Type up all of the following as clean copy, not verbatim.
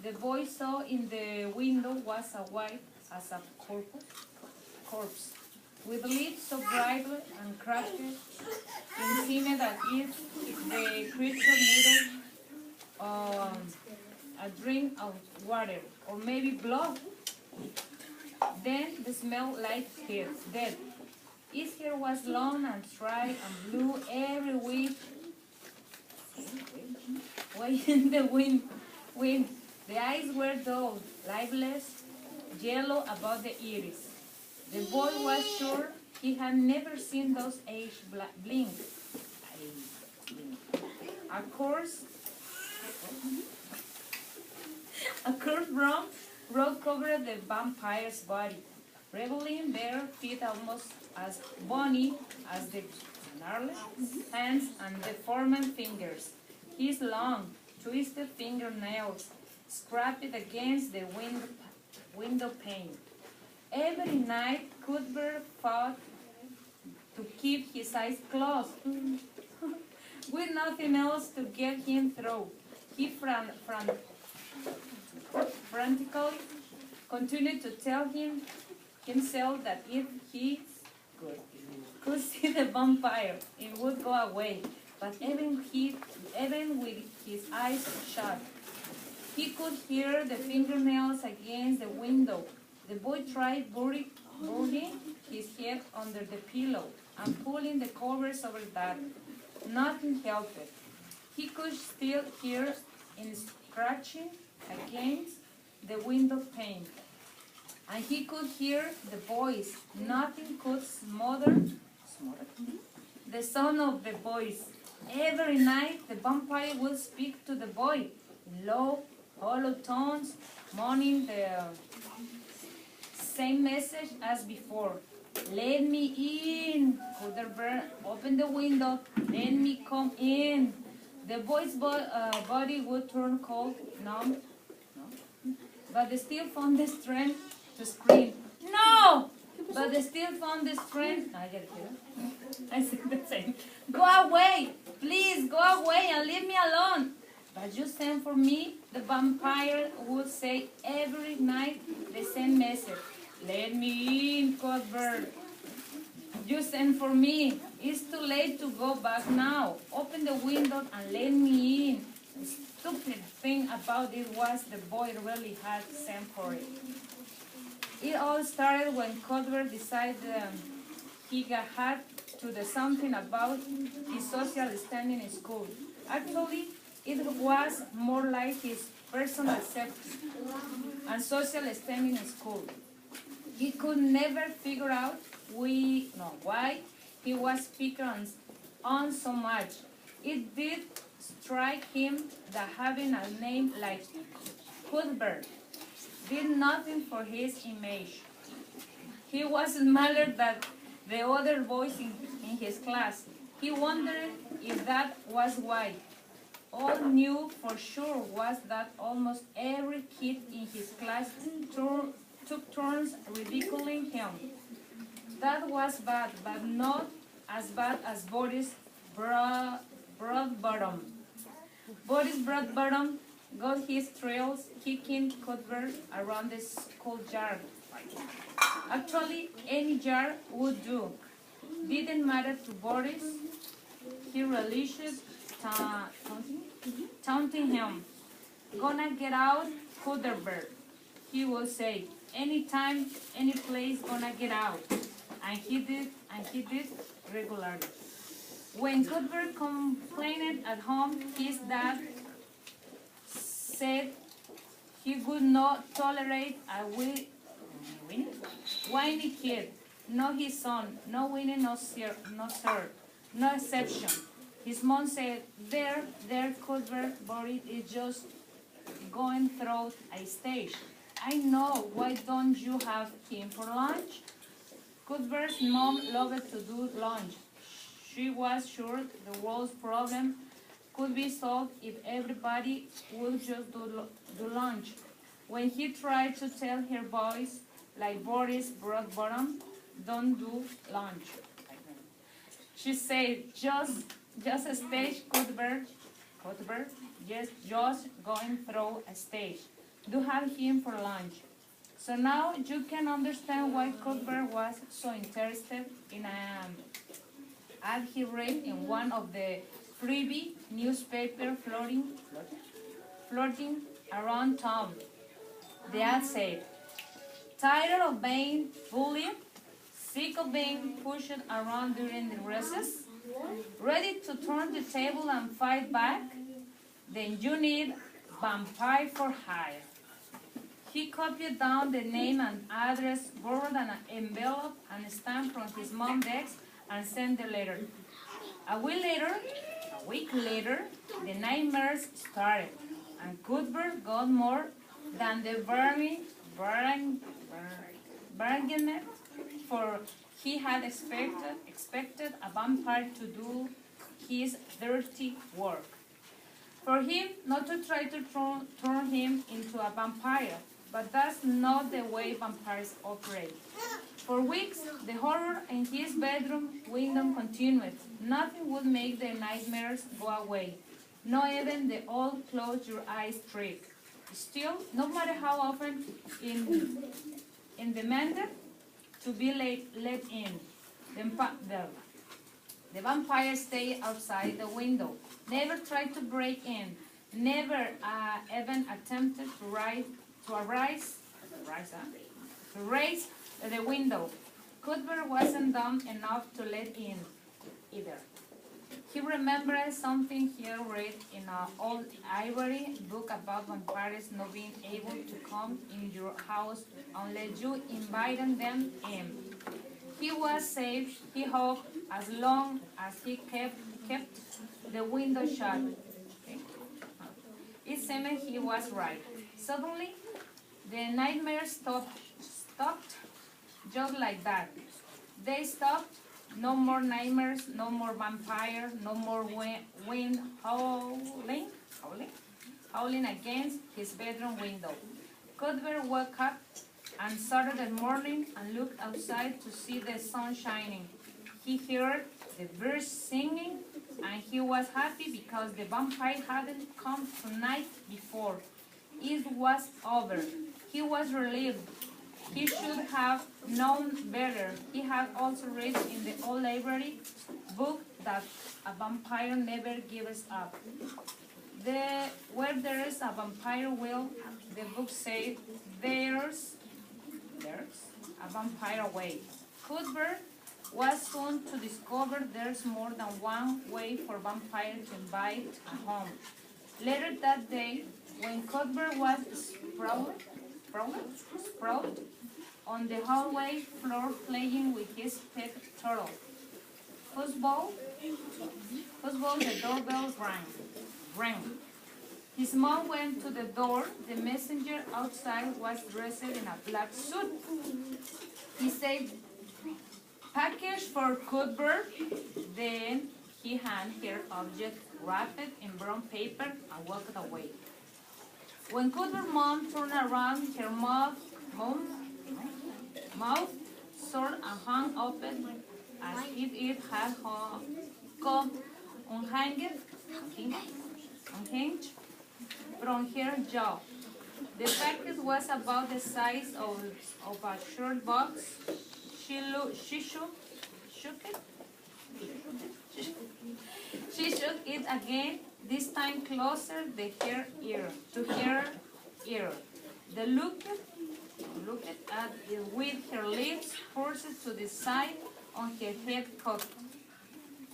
The boy saw in the window was a white as a corpse, with lips so bright and cracked, it seemed that if the creature needed a drink of water, or maybe blood. Then the smell like death. His hair was long and dry and blew every way in the wind. The eyes were dull, lifeless, yellow about the iris. The boy was sure he had never seen those eyes blink. A coarse brown robe covered the vampire's body, revealing bare feet almost as bony as the gnarly hands and deformed fingers. His long, twisted fingernails scraped against the window pane. Every night, Cuthbert fought to keep his eyes closed, with nothing else to get him through. He frantically continued to tell himself that if he could see the vampire, it would go away. But even with his eyes shut, he could hear the fingernails against the window. The boy tried burying his head under the pillow and pulling the covers over that. Nothing helped. He could still hear it scratching against the window pane. And he could hear the voice. Nothing could smother the sound of the voice. Every night the vampire would speak to the boy in low, hollow tones, moaning the same message as before. Let me in, Cuthbert, open the window, let me come in. The boy's body would turn cold, numb, but they still found the strength to scream, no! But they still found the strength. I said the same. Go away, please, go away and leave me alone. But you send for me, the vampire would say every night the same message. Let me in, Cuthbert. You send for me. It's too late to go back now. Open the window and let me in. The stupid thing about it was the boy really had sent for it. It all started when Cuthbert decided he had to do something about his social standing in school. Actually, it was more like his personal acceptance and social standing in school. He could never figure out why he was picking on so much. It did strike him that having a name like Cuthbert did nothing for his image. He was smaller than the other boys in his class. He wondered if that was why. All knew for sure was that almost every kid in his class took turns ridiculing him. That was bad, but not as bad as Boris Broadbottom. Boris Broadbottom got his trails kicking Cuthbert around the school yard. Actually, any yard would do. Didn't matter to Boris. He relished taunting him. Gonna get out, Cuthbert, he would say. Anytime, any place, gonna get out. And he did regularly. When Cuthbert complained at home, his dad said he would not tolerate a whiny kid. No his son, no whining, no sir, no exception. His mom said, there, Cuthbert, Boris is just going through a stage. I know, why don't you have him for lunch? Cuthbert's mom loved to do lunch. She was sure the world's problem could be solved if everybody would just do lunch. When he tried to tell her boys, like Boris Broadbottom, don't do lunch, she said, just a stage, Cuthbert, yes, just going through a stage. to have him for lunch. So now you can understand why Cuthbert was so interested in an ad he read in one of the freebie newspaper floating around town. The ad said, "Tired of being bullied? Sick of being pushed around during the recess? Ready to turn the table and fight back? Then you need Vampire for Hire." He copied down the name and address, borrowed an envelope and stamp from his mom's desk, and sent the letter. A week later, the nightmares started, and Cuthbert got more than the bargain for he had expected a vampire to do his dirty work. For him not to try to turn him into a vampire, but that's not the way vampires operate. For weeks, the horror in his bedroom window continued. Nothing would make the nightmares go away, not even the old close your eyes trick. Still, no matter how often in demanded to be let in, the vampire stayed outside the window, never tried to break in, never even attempted to raise the window. Cuthbert wasn't dumb enough to let in either. He remembered something he had read in an old ivory book about vampires not being able to come in your house unless you invited them in. He was safe, he hoped, as long as he kept the window shut. Okay. It seemed he was right. Suddenly, the nightmares stopped just like that. They stopped. No more nightmares, no more vampire, no more wind howling against his bedroom window. Cuthbert woke up and Saturday morning and looked outside to see the sun shining. He heard the birds singing, and he was happy because the vampire hadn't come tonight before. It was over. He was relieved. He should have known better. He had also read in the old library book that a vampire never gives up. Where there is a vampire will, the book says, there's a vampire way. Cuthbert was soon to discover there's more than one way for vampires to invite a home. Later that day, when Cuthbert was sprawled on the hallway floor playing with his pet turtle. Football, the doorbell rang. His mom went to the door. The messenger outside was dressed in a black suit. He said, "Package for Cuthbert." Then he handed her object wrapped in brown paper and walked away. When Cuthbert's mom turned around, her mouth sore and hung open as if it had come unhinged from her jaw. The package was about the size of a short box. She shook it. She shook it again, this time closer to her ear. They looked at it with her lips pursed to the side on her head cocked.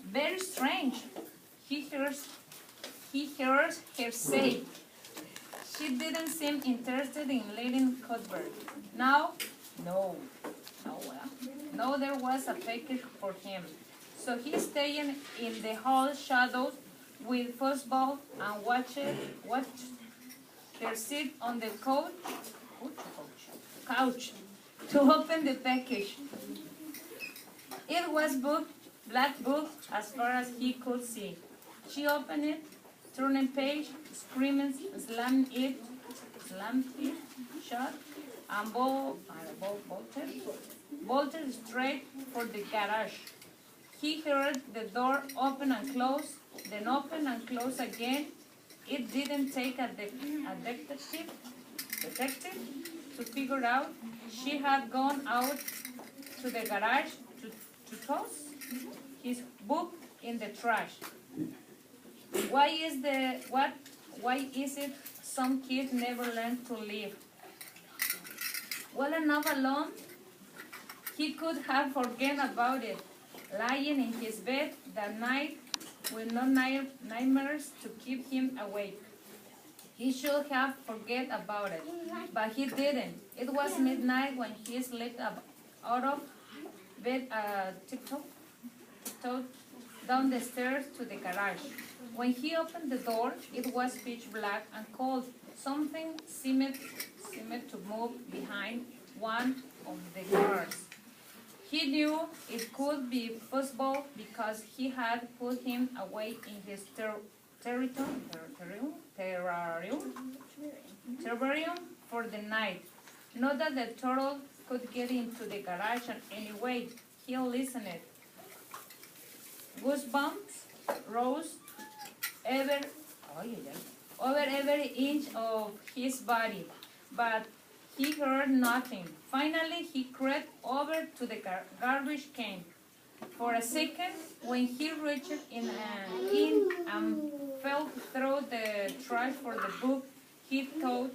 "Very strange," he heard her say. She didn't seem interested in letting Cuthbert. No, there was a package for him. So he stayed in the hall shadows with football and watched her sit on the couch to open the package. It was black book as far as he could see. She opened it, turning page, screaming, slammed it shut, and bolted straight for the garage. He heard the door open and close, then open and close again. It didn't take a detective detective to figure out she had gone out to the garage to toss his book in the trash. Why is it some kids never learn to live? Well enough alone, he could have forget about it, lying in his bed that night with no nightmares to keep him awake. He should have forget about it, but he didn't. It was midnight when he slipped out of bed, tiptoed down the stairs to the garage. When he opened the door, it was pitch black and cold. Something seemed to move behind one of the cars. He knew it could be possible because he had put him away in his terrarium for the night. Not that the turtle could get into the garage anyway. He listened. Goosebumps rose over every inch of his body, but he heard nothing. Finally, he crept over to the garbage can. For a second, when he reached in and felt through the trash for the book, he thought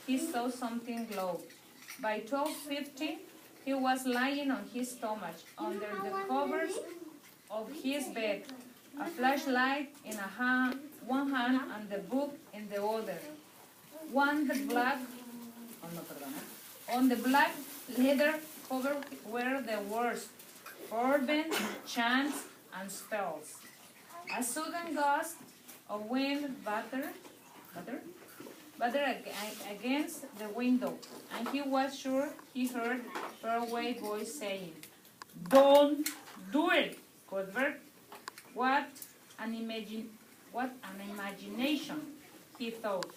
he saw something glow. By 12:15, he was lying on his stomach under the covers of his bed, a flashlight in one hand and the book in the other. On the black leather cover were the words forbidden, chants, and spells. A sudden gust of wind battered against the window, and he was sure he heard a faraway voice saying, "Don't do it, Cuthbert." What an imagination, he thought.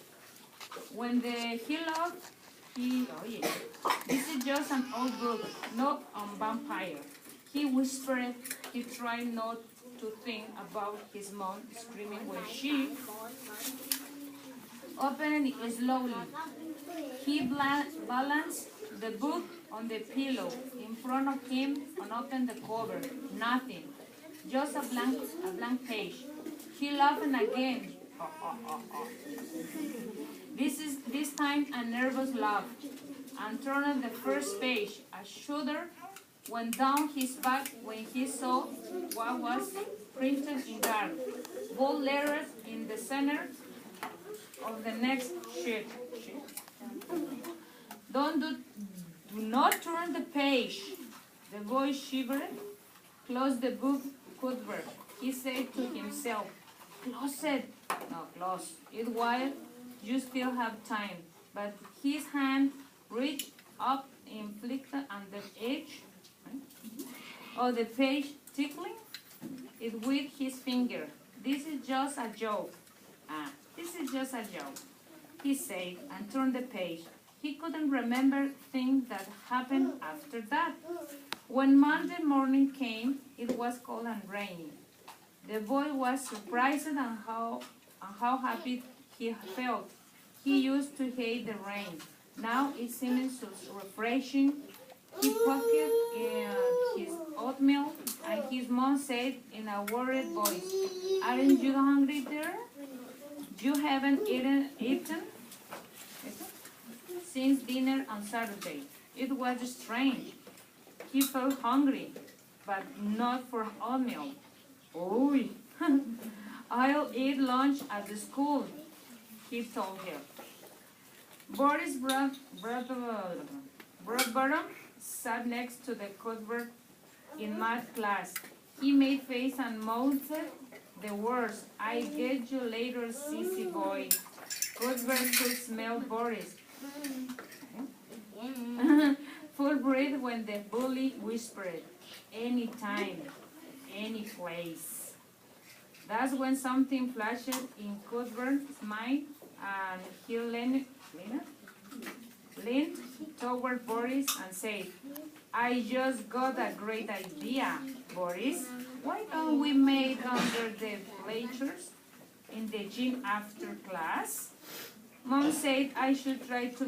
When he looked, this is just an old book, not a vampire. He whispered. He tried not to think about his mom screaming when she opened it slowly. He balanced the book on the pillow in front of him and opened the cover. Nothing, just a blank page. He laughed again. This time a nervous laugh, and turned the first page. A shudder went down his back when he saw what was printed in dark, bold letters in the center of the next sheet. Do not turn the page. The boy shivered. Close the book, Cuthbert, he said to himself. Close it. No, close it while you still have time. But his hand reached up and flicked on the edge of the page, tickling it with his finger. This is just a joke. This is just a joke, he said, and turned the page. He couldn't remember things that happened after that. When Monday morning came, it was cold and rainy. The boy was surprised at how happy he felt. He used to hate the rain. Now it seemed so refreshing. He pocketed his oatmeal, and his mom said in a worried voice, "Aren't you hungry, dear? You haven't eaten since dinner on Saturday." It was strange. He felt hungry, but not for oatmeal. "Oh, I'll eat lunch at the school," he told her. Boris Broadbottom sat next to the Cuthbert in math class. He made face and mouthed the words, "I get you later, sissy boy." Cuthbert could smell Boris. Full breath when the bully whispered, "Anytime, any place." That's when something flashed in Cuthbert's mind, and he leaned toward Boris and said, "I just got a great idea, Boris. Why don't we meet under the bleachers in the gym after class? Mom said I should try to